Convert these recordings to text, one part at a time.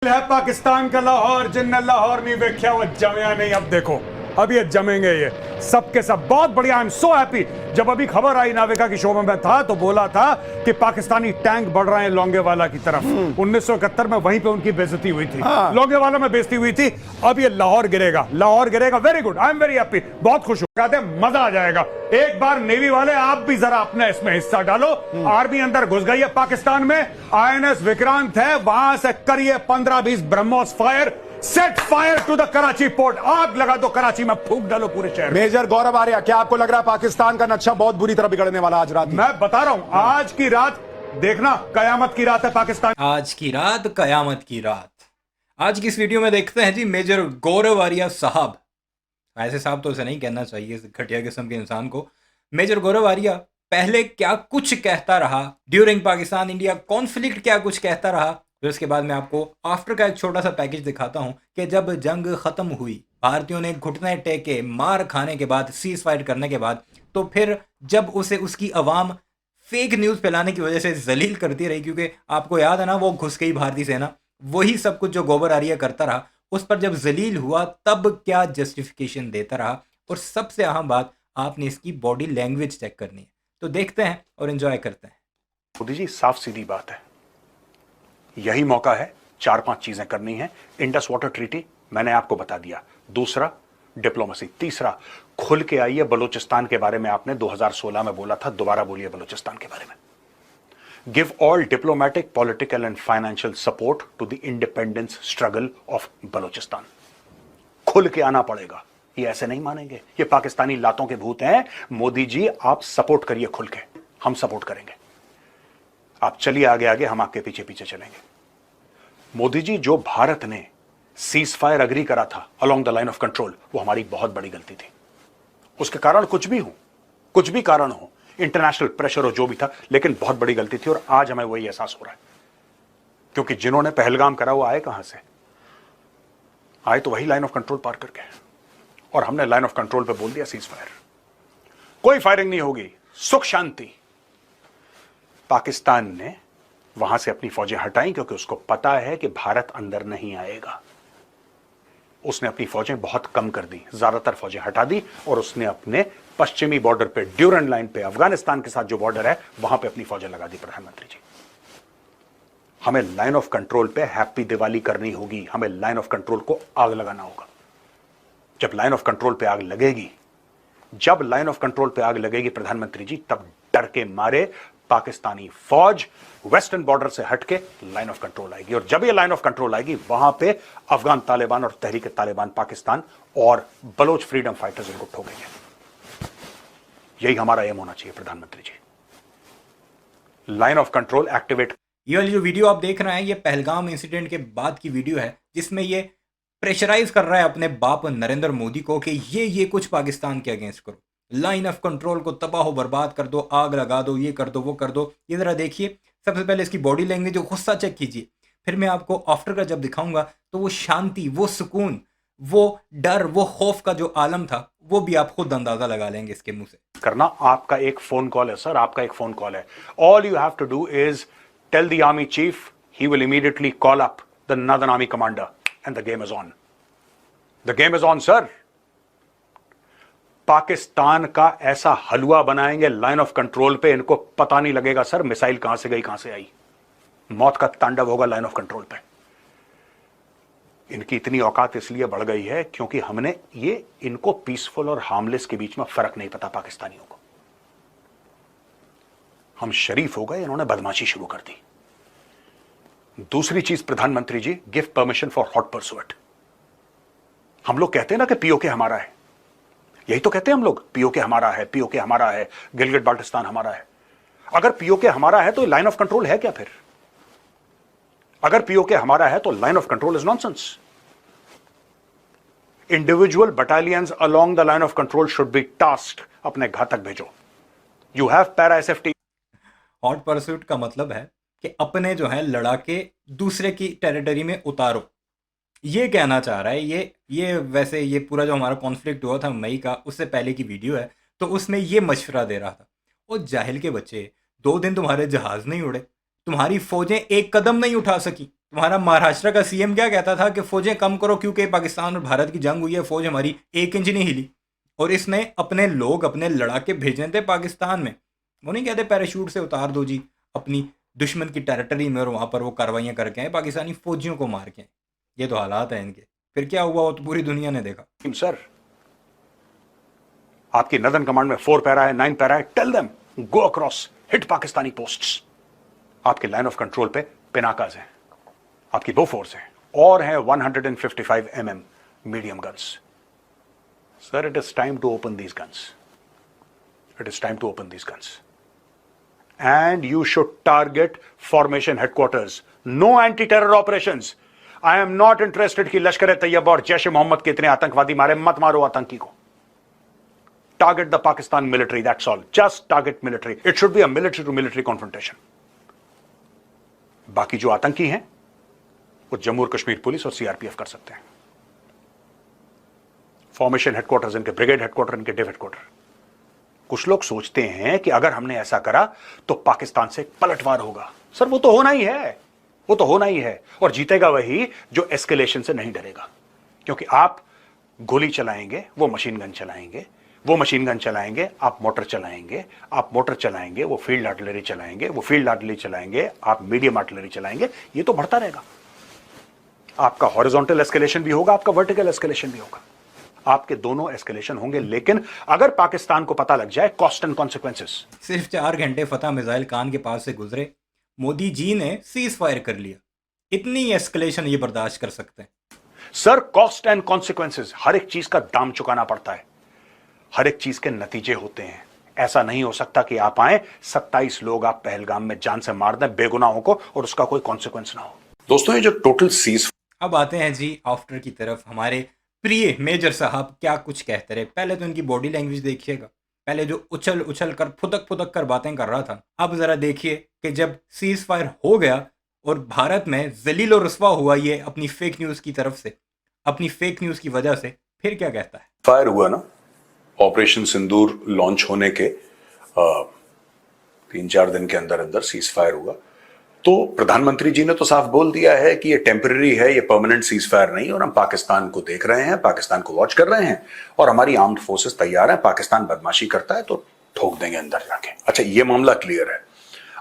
है पाकिस्तान का लाहौर, जिनने लाहौर नहीं देखा वो जमया नहीं। अब देखो, अब ये जमेंगे, ये सबके सब बहुत बढ़िया। I am so happy. जब अभी खबर आई नाविका की शो में मैं था तो बोला था कि पाकिस्तानी टैंक बढ़ रहे हैं लोंगेवाला की तरफ। 1971 में वहीं पे उनकी बेइज्जती हुई थी, लोंगेवाला में बेइज्जती हुई थी। अब ये लाहौर गिरेगा, लाहौर गिरेगा। Very good, I am very happy, बहुत खुश हूं। कहते हैं मजा आ जाएगा। एक बार नेवी वाले आप भी जरा अपने इसमें हिस्सा डालो। आर्मी अंदर घुस गई है पाकिस्तान में। INS विक्रांत है, वहां से करिए 15-20 BrahMos fire. Set fire to the Karachi port. आग लगा दो कराची में, फूंक डालो पूरे शहर में। मेजर गौरव आर्या, क्या आपको लग रहा है पाकिस्तान का नक्शा बहुत बुरी तरह बिगड़ने वाला आज रात? मैं बता रहा हूं, आज की रात देखना कयामत की रात है पाकिस्तान। आज की रात कयामत की रात। आज की इस वीडियो में देखते हैं जी मेजर गौरव आर्या साहब। ऐसे साहब तो उसे नहीं कहना चाहिए, इस घटिया किस्म के इंसान को। मेजर गौरव आर्या पहले क्या कुछ कहता रहा ड्यूरिंग पाकिस्तान इंडिया कॉन्फ्लिक्ट, क्या कुछ कहता रहा। फिर उसके बाद मैं आपको आफ्टर का एक छोटा सा पैकेज दिखाता हूं कि जब जंग खत्म हुई, भारतीयों ने घुटने टेके, मार खाने के बाद, सीज फायर करने के बाद, तो फिर जब उसे उसकी अवाम फेक न्यूज़ फैलाने की वजह से जलील करती रही, क्योंकि आपको याद है ना वो घुस गई भारतीय सेना, वही सब कुछ जो गौरव आर्या करता रहा, उस पर जब जलील हुआ तब क्या जस्टिफिकेशन देता रहा। और सबसे अहम बात, आपने इसकी बॉडी लैंग्वेज चेक करनी है। तो देखते हैं और एंजॉय करते हैं। मोदी जी, साफ सीधी बात है, यही मौका है, 4-5 चीजें करनी है। इंडस वाटर ट्रीटी मैंने आपको बता दिया। दूसरा, डिप्लोमेसी। तीसरा, खुल के आइए बलूचिस्तान के बारे में आपने 2016 में बोला था, दोबारा बोलिए बलूचिस्तान के बारे में। Give all diplomatic, political and financial support to the independence struggle of Balochistan. खुल के आना पड़ेगा, ये ऐसे नहीं मानेंगे, ये पाकिस्तानी लातों के भूत हैं। मोदी जी, आप सपोर्ट करिए खुल के, हम सपोर्ट करेंगे। आप चलिए आगे आगे, हम आपके पीछे पीछे चलेंगे। मोदी जी, जो भारत ने सीज फायर अग्री करा था along the line of control, वो हमारी बहुत बड़ी गलती थी। उसके कारण कुछ भी हो, कुछ भी कारण हो, इंटरनेशनल प्रेशर हो, जो भी था, लेकिन बहुत बड़ी गलती थी। और आज हमें वही एहसास हो रहा है, क्योंकि जिन्होंने पहलगाम करा वो आए कहां से? आए तो वही लाइन ऑफ कंट्रोल पार करके। और हमने लाइन ऑफ कंट्रोल पे बोल दिया सीज फायर, कोई फायरिंग नहीं होगी, सुख शांति। पाकिस्तान ने वहां से अपनी फौजें हटाई, क्योंकि उसको पता है कि भारत अंदर नहीं आएगा। उसने अपनी फौजें बहुत कम कर दी, ज्यादातर फौजें हटा दी, और उसने अपने पश्चिमी बॉर्डर पे, ड्यूरन लाइन पे, अफगानिस्तान के साथ जो बॉर्डर है, वहां पे अपनी फौजें लगा दी। प्रधानमंत्री जी, हमें लाइन ऑफ कंट्रोल पे हैप्पी दिवाली करनी होगी, हमें लाइन ऑफ कंट्रोल को आग लगाना होगा। जब लाइन ऑफ कंट्रोल पे आग लगेगी, जब लाइन ऑफ कंट्रोल पे आग लगेगी प्रधानमंत्री जी, तब डर के मारे पाकिस्तानी फौज वेस्टर्न बॉर्डर से हटके लाइन ऑफ कंट्रोल आएगी। और जब ये लाइन ऑफ कंट्रोल आएगी, वहां पे अफगान तालिबान और तहरीक तालिबान पाकिस्तान और बलोच फ्रीडम फाइटर्स इनको ठोकेंगे। यही हमारा एम होना चाहिए प्रधानमंत्री जी, लाइन ऑफ कंट्रोल एक्टिवेट। ये वाली जो वीडियो आप देख रहे हैं, ये पहलगाम इंसिडेंट के बाद की वीडियो है, जिसमें ये प्रेशराइज कर रहा है अपने बाप नरेंद्र मोदी को कि ये कुछ पाकिस्तान के अगेंस्ट करो, लाइन ऑफ कंट्रोल को तबाह बर्बाद कर दो, आग लगा दो, ये कर दो, वो कर दो। ये जरा देखिए, सबसे पहले इसकी बॉडी लैंग्वेज, जो गुस्सा चेक कीजिए। फिर मैं आपको आफ्टर का जब दिखाऊंगा तो वो शांति, वो सुकून, वो डर, वो खौफ का जो आलम था, वो भी आप खुद अंदाजा लगा लेंगे इसके मुंह से। करना आपका एक फोन कॉल है सर, आपका एक फोन कॉल है। All you have to do is tell the army chief, he will immediately call up the northern army commander and the game is on. The game is on sir. Pakistan का ऐसा हलवा बनाएंगे line of control पे, इनको पता नहीं लगेगा sir missile कहां से गई, कहां से आई। मौत का तांडव होगा लाइन ऑफ कंट्रोल पे। इनकी इतनी औकात इसलिए बढ़ गई है क्योंकि हमने ये, इनको पीसफुल और हार्मलेस के बीच में फर्क नहीं पता पाकिस्तानियों को। हम शरीफ हो गए, इन्होंने बदमाशी शुरू कर दी। दूसरी चीज प्रधानमंत्री जी, give permission for hot pursuit. हम लोग कहते हैं ना कि पीओके हमारा है, यही तो कहते हैं हम लोग, पीओके हमारा है, पीओके हमारा है, गिलगिट बाल्टिस्तान हमारा है। अगर पीओके हमारा है तो लाइन ऑफ कंट्रोल है क्या फिर? अगर पीओके हमारा है तो line of control is nonsense. Individual battalions along the line of control should be tasked, अपने घातक भेजो। You have para SFT. Hot pursuit का मतलब है कि अपने जो है लड़ाके दूसरे की टेरिटरी में उतारो, ये कहना चाह रहा है। ये वैसे ये पूरा जो हमारा कॉन्फ्लिक्ट हुआ था मई का, उससे पहले की वीडियो है, तो उसमें ये मशवरा दे रहा था। और जाहिल के बच्चे, 2 दिन तुम्हारे जहाज नहीं उड़े, तुम्हारी फौजें एक कदम नहीं उठा सकी, तुम्हारा महाराष्ट्र का सीएम क्या कहता था कि फौजें कम करो क्योंकि पाकिस्तान और भारत की जंग हुई है, फौज हमारी 1 इंच नहीं हिली। और इसने अपने लोग, अपने लड़ाके भेजे थे पाकिस्तान में। वो नहीं कहते पैराशूट से उतार दो जी अपनी दुश्मन की टेरिटरी में, और वहाँ पर वो कार्रवाइयाँ करके आए, पाकिस्तानी फौजियों को मार के। ये तो हालात हैं इनके। फिर क्या हुआ वो तो पूरी दुनिया ने देखा। सर, आपकी नदन कमांड में 4 पैरा है, 9 पैरा है, tell them go across, hit Pakistani posts. आपके लाइन ऑफ कंट्रोल पे पिनाकाज हैं, आपकी बोफोर्स हैं, और हैं 155 mm medium guns. Sir, it is time to open these guns, it is time to open these guns and you should target formation headquarters, no anti terror operations. I am not interested कि लश्कर तैयबा और जैश मोहम्मद के इतने आतंकवादी मारे, मत मारो आतंकी को। Target the Pakistan military, that's all, just target military. It should be a military to military confrontation. बाकी जो आतंकी हैं वो जम्मू और कश्मीर पुलिस और सीआरपीएफ कर सकते हैं। फॉर्मेशन हेडक्वार्टर्स इनके, ब्रिगेड हेडक्वार्टर इनके, डिव हेडक्वार्टर। कुछ लोग सोचते हैं कि अगर हमने ऐसा करा तो पाकिस्तान से पलटवार होगा। सर, वो तो होना ही है, वो तो होना ही है, और जीतेगा वही जो एस्केलेशन से नहीं डरेगा। क्योंकि आप गोली चलाएंगे, वो मशीन गन चलाएंगे, वो मशीन गन चलाएंगे, आप मोटर चलाएंगे, आप मोटर चलाएंगे, वो फील्ड आर्टिलरी चलाएंगे, वो फील्ड आर्टिलरी चलाएंगे, आप मीडियम आर्टिलरी चलाएंगे। ये तो बढ़ता रहेगा। आपका हॉरिजॉन्टल एस्केलेशन भी होगा, आपका वर्टिकल एस्केलेशन भी होगा, आपके दोनों एस्केलेशन होंगे। लेकिन अगर पाकिस्तान को पता लग जाए कॉस्ट एंड कॉन्सिक्वेंसेस। सिर्फ 4 घंटे फतह मिसाइल कान के पास से गुजरे, मोदी जी ने सीज फायर कर लिया। इतनी एस्केलेशन ये बर्दाश्त कर सकते हैं? सर, कॉस्ट एंड कॉन्सिक्वेंसेस, हर एक चीज का दाम चुकाना पड़ता है, हर एक चीज के नतीजे होते हैं। ऐसा नहीं हो सकता कि आप आए, 27 लोग आप पहलगाम में जान से मार दें बेगुनाहों को और उसका कोई कॉन्सिक्वेंस ना हो। दोस्तों, ये जो टोटल सीज। अब आते हैं जी आफ्टर की तरफ। हमारे प्रिय मेजर साहब क्या कुछ कहते रहे। पहले तो इनकी बॉडी लैंग्वेज देखिएगा, पहले जो उछल उछल कर फुदक फुदक कर बातें कर रहा था, अब जरा देखिए कि जब सीज फायर हो गया और भारत में जलील और रुस्वा हुआ ये अपनी फेक न्यूज़ की तरफ से, अपनी फेक न्यूज़ की वजह से, फिर क्या कहता है। फायर हुआ ना, ऑपरेशन सिंदूर लॉन्च होने के 3-4 दिन के अंदर अंदर सीज फायर हुआ। तो प्रधानमंत्री जी ने तो साफ बोल दिया है कि ये टेम्पररी है, ये परमानेंट सीज फायर नहीं, और हम पाकिस्तान को देख रहे हैं, पाकिस्तान को वॉच कर रहे हैं, और हमारी आर्म्ड फोर्सेस तैयार हैं। पाकिस्तान बदमाशी करता है तो ठोक देंगे अंदर जाके। अच्छा, ये मामला क्लियर है।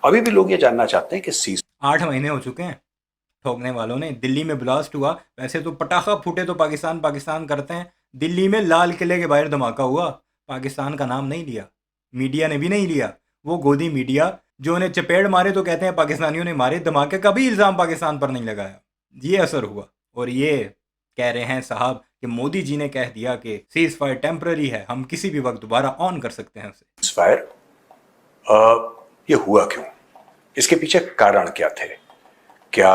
अभी भी लोग ये जानना चाहते हैं कि सीज 8 महीने हो चुके हैं ठोकने वालों ने। दिल्ली में ब्लास्ट हुआ, वैसे तो पटाखा फूटे तो पाकिस्तान पाकिस्तान करते हैं। दिल्ली में लाल किले के बाहर धमाका हुआ, पाकिस्तान का नाम नहीं लिया, मीडिया ने भी नहीं लिया। वो गोदी मीडिया जो उन्हें चपेट मारे तो कहते हैं पाकिस्तानियों ने मारे, धमाके का भी इल्ज़ाम पाकिस्तान पर नहीं लगाया। ये असर हुआ। और ये कह रहे हैं साहब कि मोदी जी ने कह दिया कि सीज फायर टेम्पररी है, हम किसी भी वक्त दोबारा ऑन कर सकते हैं उसे। सीज फायर ये हुआ क्यों, इसके पीछे कारण क्या थे? क्या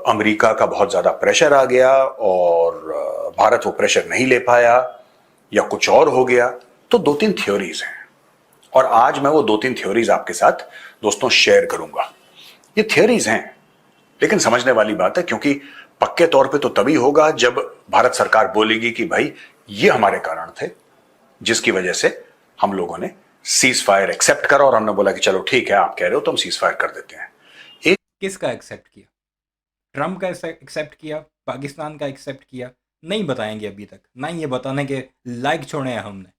अमेरिका का बहुत ज्यादा प्रेशर आ गया और भारत वो प्रेशर नहीं ले पाया, या कुछ और हो गया? तो 2-3 थ्योरीज हैं, और आज मैं वो 2-3 थ्योरीज आपके साथ दोस्तों शेयर करूंगा। ये थ्योरीज हैं, लेकिन समझने वाली बात है, क्योंकि पक्के तौर पे तो तभी होगा जब भारत सरकार बोलेगी कि भाई ये हमारे कारण थे जिसकी वजह से हम लोगों ने सीज फायर एक्सेप्ट करा, और हमने बोला कि चलो ठीक है, आप कह रहे हो तो हम सीज फायर कर देते हैं। एक किसका एक्सेप्ट किया? ट्रंप का एक्सेप्ट किया, पाकिस्तान का एक्सेप्ट किया? नहीं बताएंगे अभी तक, ना ही ये बताने के लायक छोड़े हैं हमने।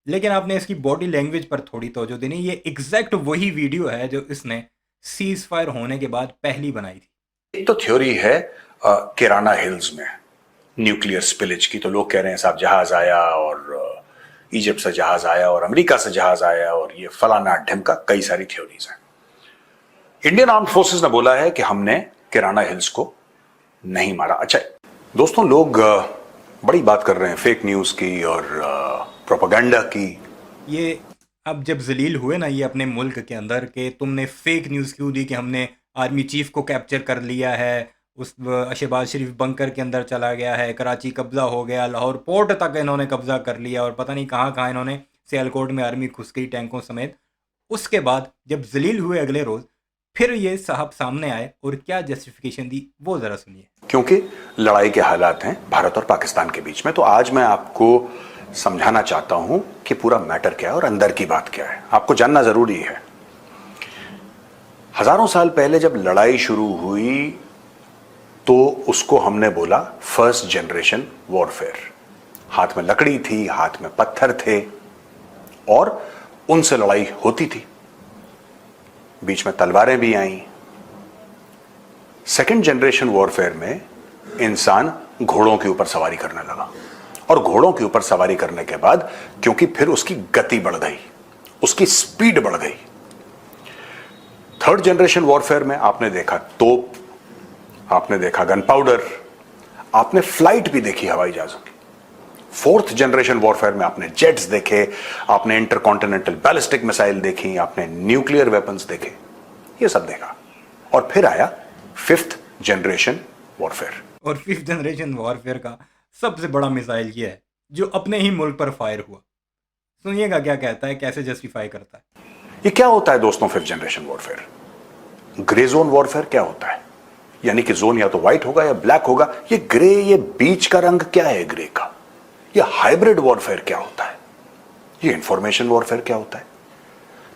लेकिन आपने इसकी बॉडी लैंग्वेज पर थोड़ी तवज्जो देनी। ये एग्जैक्ट वही वीडियो है जो इसने सीज फायर होने के बाद पहली बनाई थी। एक तो थ्योरी है किराना हिल्स में न्यूक्लियर स्पिलेज की। तो लोग कह रहे हैं साहब जहाज आया, और इजिप्ट से जहाज आया, और अमेरिका से जहाज आया, और ये फलाना ढिमका, कई सारी थ्योरीज हैं। इंडियन आर्म्ड फोर्सेस ने बोला है कि हमने किराना हिल्स को नहीं मारा। अच्छा दोस्तों, लोग बड़ी बात कर रहे हैं फेक न्यूज की और प्रोपेगेंडा की। ये अब जब जलील हुए ना ये अपने मुल्क के अंदर के तुमने फेक न्यूज़ क्यों दी कि हमने आर्मी चीफ को कैप्चर कर लिया है, उस शहबाज शरीफ बंकर के अंदर चला गया है, कराची कब्जा हो गया, लाहौर पोर्ट तक इन्होंने कब्जा कर लिया, और पता नहीं कहाँ कहाँ इन्होंने सियालकोट में आर्मी घुस गई टैंकों समेत। उसके बाद जब जलील हुए अगले रोज़ फिर ये साहब सामने आए और क्या जस्टिफिकेशन दी वो ज़रा सुनिए। क्योंकि लड़ाई के हालात हैं भारत और पाकिस्तान के बीच में, तो आज मैं आपको समझाना चाहता हूं कि पूरा मैटर क्या है और अंदर की बात क्या है। आपको जानना जरूरी है। हजारों साल पहले जब लड़ाई शुरू हुई तो उसको हमने बोला फर्स्ट जनरेशन वॉरफेयर। हाथ में लकड़ी थी, हाथ में पत्थर थे और उनसे लड़ाई होती थी, बीच में तलवारें भी आईं। सेकेंड जनरेशन वॉरफेयर में इंसान घोड़ों के ऊपर सवारी करने लगा और घोड़ों के ऊपर सवारी करने के बाद क्योंकि फिर उसकी गति बढ़ गई, उसकी स्पीड बढ़ गई। थर्ड जनरेशन वॉरफेयर में आपने देखा तोप, आपने देखा गन पाउडर, आपने फ्लाइट भी देखी हवाई जहाजों की। फोर्थ जनरेशन वॉरफेयर में आपने जेट्स देखे, आपने इंटरकॉन्टिनेंटल बैलिस्टिक मिसाइल देखी, आपने न्यूक्लियर वेपन्स देखे, ये सब देखा। और फिर आया फिफ्थ जनरेशन वॉरफेयर। और फिफ्थ जनरेशन वॉरफेयर का सबसे बड़ा मिसाइल ये है जो अपने ही मुल्क पर फायर हुआ। सुनिएगा क्या कहता है, कैसे जस्टिफाई करता है। ये क्या होता है दोस्तों fifth generation warfare? Grey zone warfare क्या होता है? यानी कि जोन या तो व्हाइट होगा या ब्लैक होगा। ये ग्रे, ये बीच का रंग क्या है ग्रे का? ये हाइब्रिड वॉरफेयर क्या होता है? ये इंफॉर्मेशन वॉरफेयर क्या होता है?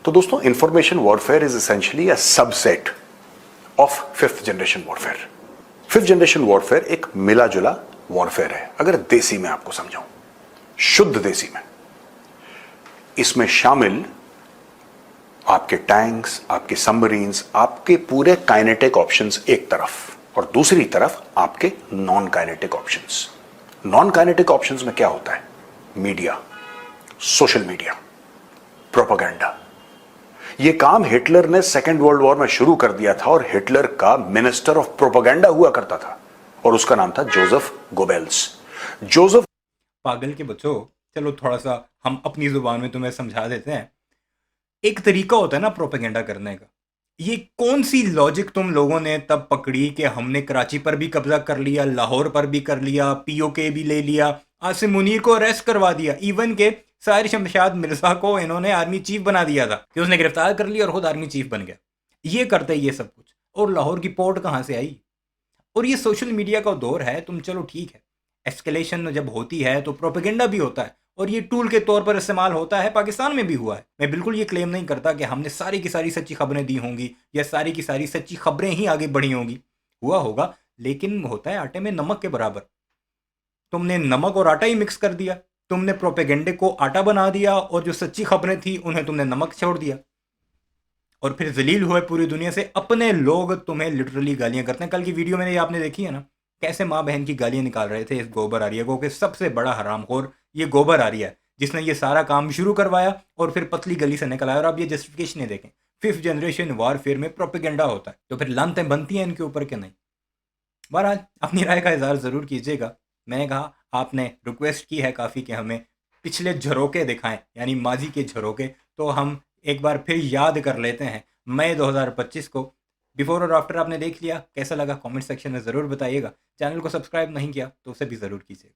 तो दोस्तों information warfare is essentially a subset of fifth generation warfare. Fifth generation warfare एक मिला जुला वॉरफेयर है, अगर देसी में आपको समझाऊं, शुद्ध देसी में। इसमें शामिल आपके टैंक्स, आपके सबमरीन्स, आपके पूरे काइनेटिक ऑप्शंस एक तरफ और दूसरी तरफ आपके non kinetic options. Non kinetic options में क्या होता है? Media, social media, propaganda. यह काम हिटलर ने सेकेंड वर्ल्ड वॉर में शुरू कर दिया था और हिटलर का मिनिस्टर ऑफ प्रोपेगेंडा हुआ करता था और उसका नाम था जोसेफ गोबेल्स। जोसेफ पागल के बच्चों, चलो थोड़ा सा हम अपनी जुबान में तुम्हें समझा देते हैं। एक तरीका होता है ना प्रोपेगेंडा करने का। ये कौन सी लॉजिक तुम लोगों ने तब पकड़ी कि हमने कराची पर भी कब्जा कर लिया, लाहौर पर भी कर लिया, पीओके भी ले लिया, आसिम मुनीर को अरेस्ट करवा दिया, इवन के साहिर शमशाद मिर्जा को इन्होंने आर्मी चीफ बना दिया था कि उसने गिरफ्तार कर लिया और खुद आर्मी चीफ बन गया। ये करते ये सब कुछ, और लाहौर की पोर्ट कहाँ से आई? और ये सोशल मीडिया का दौर है, तुम चलो ठीक है, एस्केलेशन जब होती है तो प्रोपेगेंडा भी होता है और ये टूल के तौर पर इस्तेमाल होता है। पाकिस्तान में भी हुआ है। मैं बिल्कुल ये क्लेम नहीं करता कि हमने सारी की सारी सच्ची खबरें दी होंगी या सारी की सारी सच्ची खबरें ही आगे बढ़ी होंगी, हुआ होगा, लेकिन होता है आटे में नमक के बराबर। तुमने नमक और आटा ही मिक्स कर दिया, तुमने प्रोपेगेंडे को आटा बना दिया और जो सच्ची खबरें थी उन्हें तुमने नमक छोड़ दिया और फिर जलील हुए पूरी दुनिया से। अपने लोग तुम्हें लिटरली गालियां करते हैं। कल की वीडियो में आपने देखी है ना, कैसे माँ बहन की गालियां निकाल रहे थे इस गोबर आरिया को कि सबसे बड़ा हरामखोर ये गोबर आरिया है जिसने ये सारा काम शुरू करवाया और फिर पतली गली से निकल आया। और आप ये जस्टिफिकेशन देखें, फिफ्थ जनरेशन वॉरफेयर में प्रोपेगेंडा होता है, तो फिर लानतें बनती हैं इनके ऊपर कि नहीं? बहरहाल अपनी राय का इजहार ज़रूर कीजिएगा। मैंने कहा, आपने रिक्वेस्ट की है काफ़ी कि हमें पिछले झरोके दिखाएं, यानी माजी के झरोके, तो हम एक बार फिर याद कर लेते हैं मई 2025 को। बिफोर और आफ्टर आपने देख लिया, कैसा लगा कमेंट सेक्शन में ज़रूर बताइएगा। चैनल को सब्सक्राइब नहीं किया तो उसे भी ज़रूर कीजिएगा।